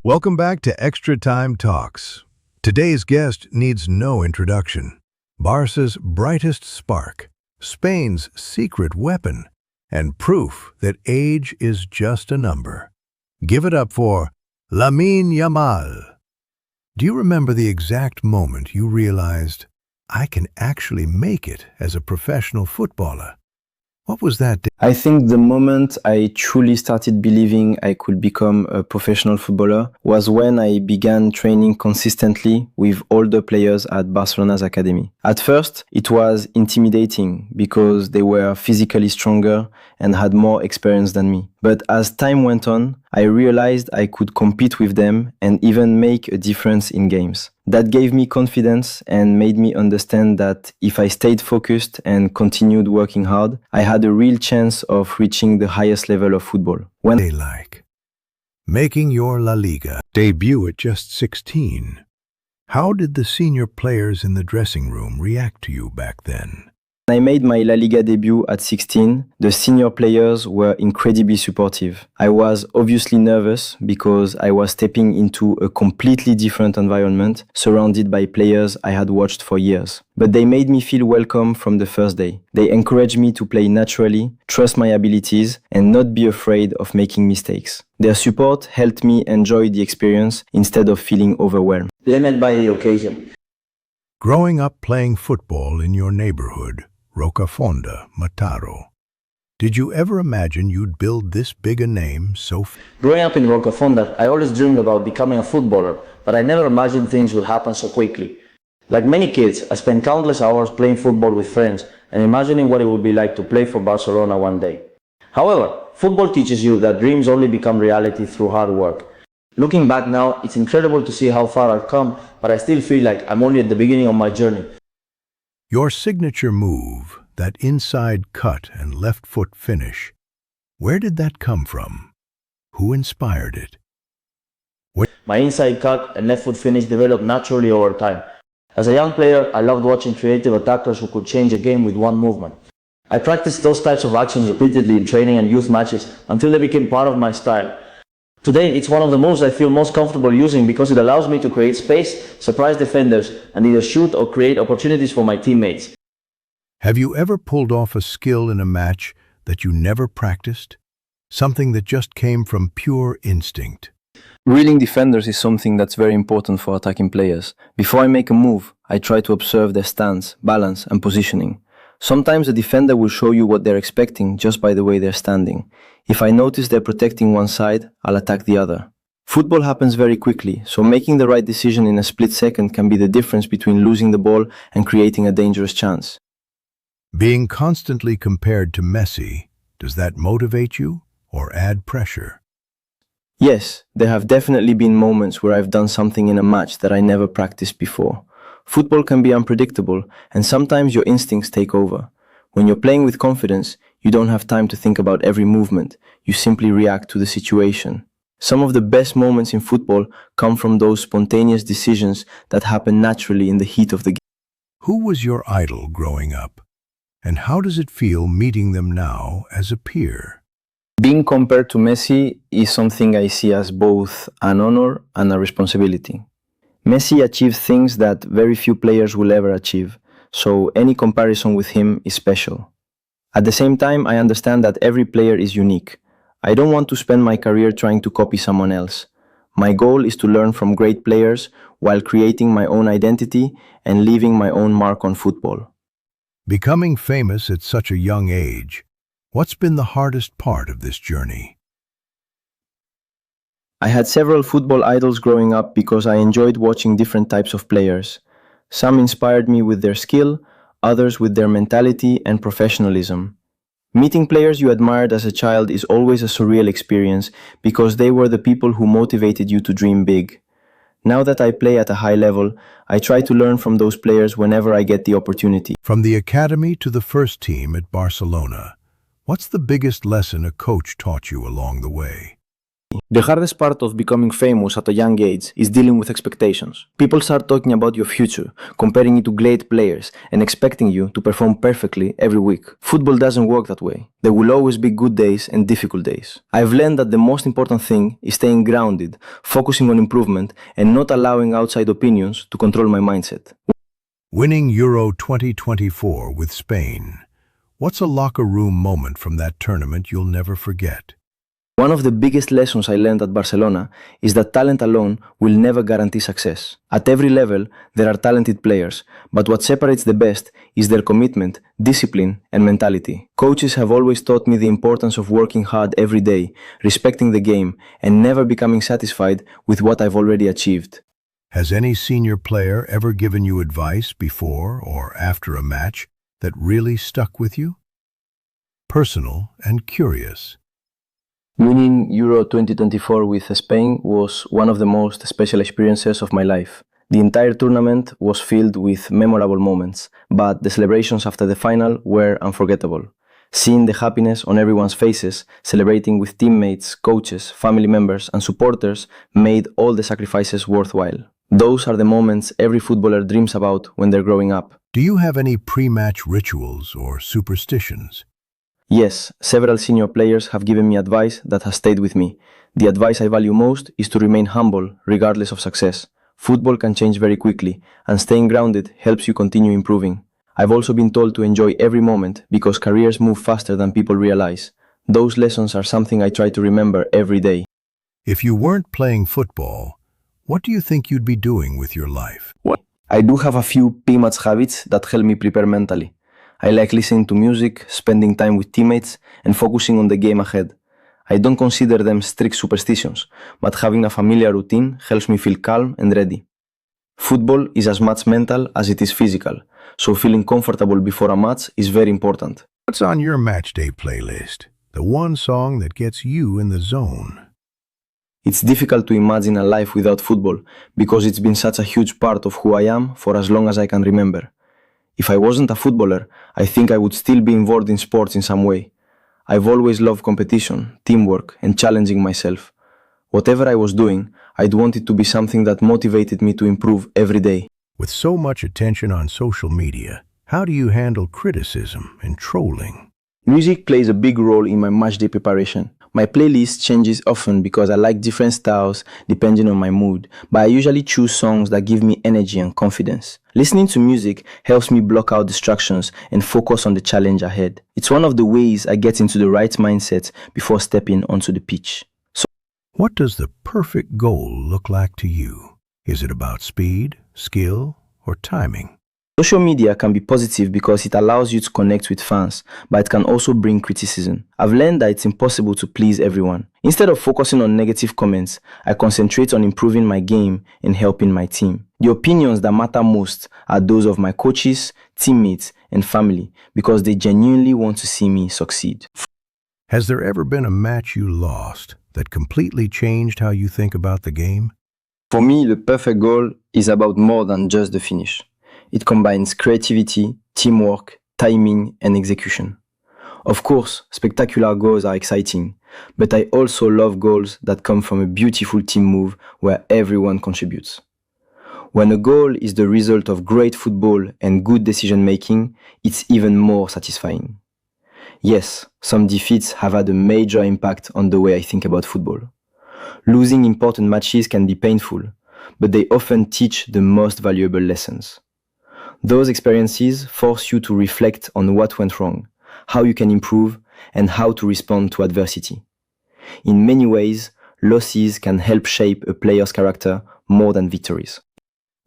Welcome back to Extra Time Talks. Today's guest needs no introduction. Barca's brightest spark, Spain's secret weapon, and proof that age is just a number. Give it up for Lamine Yamal. Do you remember the exact moment you realized, I can actually make it as a professional footballer? What was that day? I think the moment I truly started believing I could become a professional footballer was when I began training consistently with older players at Barcelona's academy. At first, it was intimidating because they were physically stronger and had more experience than me. But as time went on, I realized I could compete with them and even make a difference in games. That gave me confidence and made me understand that if I stayed focused and continued working hard, I had a real chance of reaching the highest level of football. When they like making your La Liga debut at just 16. How did the senior players in the dressing room react to you back then? When I made my La Liga debut at 16, the senior players were incredibly supportive. I was obviously nervous because I was stepping into a completely different environment, surrounded by players I had watched for years. But they made me feel welcome from the first day. They encouraged me to play naturally, trust my abilities, and not be afraid of making mistakes. Their support helped me enjoy the experience instead of feeling overwhelmed. Limit by the occasion. Growing up playing football in your neighborhood, Rocafonda, Mataro. Did you ever imagine you'd build this big a name so Growing up in Rocafonda, I always dreamed about becoming a footballer, but I never imagined things would happen so quickly. Like many kids, I spent countless hours playing football with friends and imagining what it would be like to play for Barcelona one day. However, football teaches you that dreams only become reality through hard work. Looking back now, it's incredible to see how far I've come, but I still feel like I'm only at the beginning of my journey. Your signature move, that inside cut and left foot finish, where did that come from? Who inspired it? My inside cut and left foot finish developed naturally over time. As a young player, I loved watching creative attackers who could change a game with one movement. I practiced those types of actions repeatedly in training and youth matches until they became part of my style. Today, it's one of the moves I feel most comfortable using because it allows me to create space, surprise defenders, and either shoot or create opportunities for my teammates. Have you ever pulled off a skill in a match that you never practiced? Something that just came from pure instinct? Reeling defenders is something that's very important for attacking players. Before I make a move, I try to observe their stance, balance, and positioning. Sometimes a defender will show you what they're expecting just by the way they're standing. If I notice they're protecting one side, I'll attack the other. Football happens very quickly, so making the right decision in a split second can be the difference between losing the ball and creating a dangerous chance. Being constantly compared to Messi, does that motivate you or add pressure? Yes, there have definitely been moments where I've done something in a match that I never practiced before. Football can be unpredictable, and sometimes your instincts take over. When you're playing with confidence, you don't have time to think about every movement. You simply react to the situation. Some of the best moments in football come from those spontaneous decisions that happen naturally in the heat of the game. Who was your idol growing up? And how does it feel meeting them now as a peer? Being compared to Messi is something I see as both an honor and a responsibility. Messi achieved things that very few players will ever achieve, so any comparison with him is special. At the same time, I understand that every player is unique. I don't want to spend my career trying to copy someone else. My goal is to learn from great players while creating my own identity and leaving my own mark on football. Becoming famous at such a young age, what's been the hardest part of this journey? I had several football idols growing up because I enjoyed watching different types of players. Some inspired me with their skill, others with their mentality and professionalism. Meeting players you admired as a child is always a surreal experience because they were the people who motivated you to dream big. Now that I play at a high level, I try to learn from those players whenever I get the opportunity. From the academy to the first team at Barcelona, what's the biggest lesson a coach taught you along the way? The hardest part of becoming famous at a young age is dealing with expectations. People start talking about your future, comparing you to great players, and expecting you to perform perfectly every week. Football doesn't work that way. There will always be good days and difficult days. I've learned that the most important thing is staying grounded, focusing on improvement, and not allowing outside opinions to control my mindset. Winning Euro 2024 with Spain. What's a locker room moment from that tournament you'll never forget? One of the biggest lessons I learned at Barcelona is that talent alone will never guarantee success. At every level, there are talented players, but what separates the best is their commitment, discipline, and mentality. Coaches have always taught me the importance of working hard every day, respecting the game, and never becoming satisfied with what I've already achieved. Has any senior player ever given you advice before or after a match that really stuck with you? Personal and curious. Winning Euro 2024 with Spain was one of the most special experiences of my life. The entire tournament was filled with memorable moments, but the celebrations after the final were unforgettable. Seeing the happiness on everyone's faces, celebrating with teammates, coaches, family members, and supporters made all the sacrifices worthwhile. Those are the moments every footballer dreams about when they're growing up. Do you have any pre-match rituals or superstitions? Yes, several senior players have given me advice that has stayed with me. The advice I value most is to remain humble, regardless of success. Football can change very quickly, and staying grounded helps you continue improving. I've also been told to enjoy every moment because careers move faster than people realize. Those lessons are something I try to remember every day. If you weren't playing football, what do you think you'd be doing with your life? I do have a few pre-match habits that help me prepare mentally. I like listening to music, spending time with teammates, and focusing on the game ahead. I don't consider them strict superstitions, but having a familiar routine helps me feel calm and ready. Football is as much mental as it is physical, so feeling comfortable before a match is very important. What's on your matchday playlist? The one song that gets you in the zone. It's difficult to imagine a life without football because it's been such a huge part of who I am for as long as I can remember. If I wasn't a footballer, I think I would still be involved in sports in some way. I've always loved competition, teamwork, and challenging myself. Whatever I was doing, I'd want it to be something that motivated me to improve every day. With so much attention on social media, how do you handle criticism and trolling? Music plays a big role in my matchday preparation. My playlist changes often because I like different styles depending on my mood, but I usually choose songs that give me energy and confidence. Listening to music helps me block out distractions and focus on the challenge ahead. It's one of the ways I get into the right mindset before stepping onto the pitch. What does the perfect goal look like to you? Is it about speed, skill, or timing? Social media can be positive because it allows you to connect with fans, but it can also bring criticism. I've learned that it's impossible to please everyone. Instead of focusing on negative comments, I concentrate on improving my game and helping my team. The opinions that matter most are those of my coaches, teammates, and family because they genuinely want to see me succeed. Has there ever been a match you lost that completely changed how you think about the game? For me, the perfect goal is about more than just the finish. It combines creativity, teamwork, timing, and execution. Of course, spectacular goals are exciting, but I also love goals that come from a beautiful team move where everyone contributes. When a goal is the result of great football and good decision-making, it's even more satisfying. Yes, some defeats have had a major impact on the way I think about football. Losing important matches can be painful, but they often teach the most valuable lessons. Those experiences force you to reflect on what went wrong, how you can improve, and how to respond to adversity. In many ways, losses can help shape a player's character more than victories.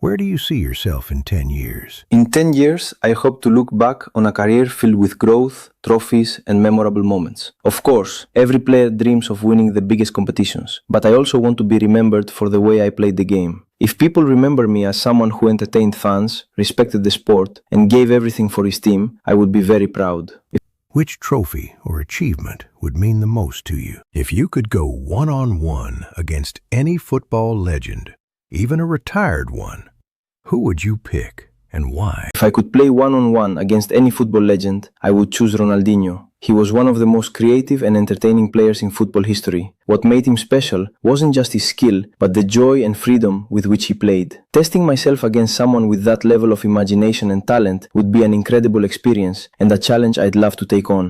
Where do you see yourself in 10 years? In 10 years, I hope to look back on a career filled with growth, trophies, and memorable moments. Of course, every player dreams of winning the biggest competitions, but I also want to be remembered for the way I played the game. If people remember me as someone who entertained fans, respected the sport, and gave everything for his team, I would be very proud. Which trophy or achievement would mean the most to you? If you could go one-on-one against any football legend, even a retired one, who would you pick? and why? If I could play one-on-one against any football legend, I would choose Ronaldinho. He was one of the most creative and entertaining players in football history. What made him special wasn't just his skill, but the joy and freedom with which he played. Testing myself against someone with that level of imagination and talent would be an incredible experience and a challenge I'd love to take on.